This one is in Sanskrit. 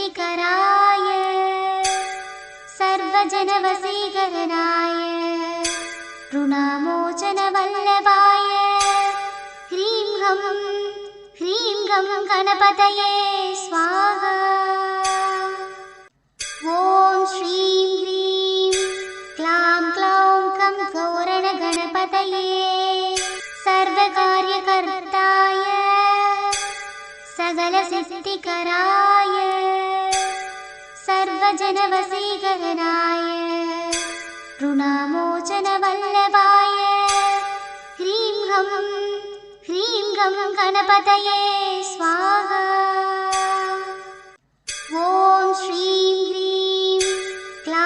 सर्वसिद्धिकराय सर्वजनवशीकरणाय ऋणामोचनवल्लभाय ह्रीं गं गणपतये स्वाहा। ॐ श्रीं ह्रीं क्लां क्लौं कं गौरणगणपतये सर्वकार्यकर्ताय सकलसिद्धिकराय सर्वजनवशीकरणाय ऋणामोचनवल्लभाय ह्रीं गं गणपतये स्वाहा। ॐ श्री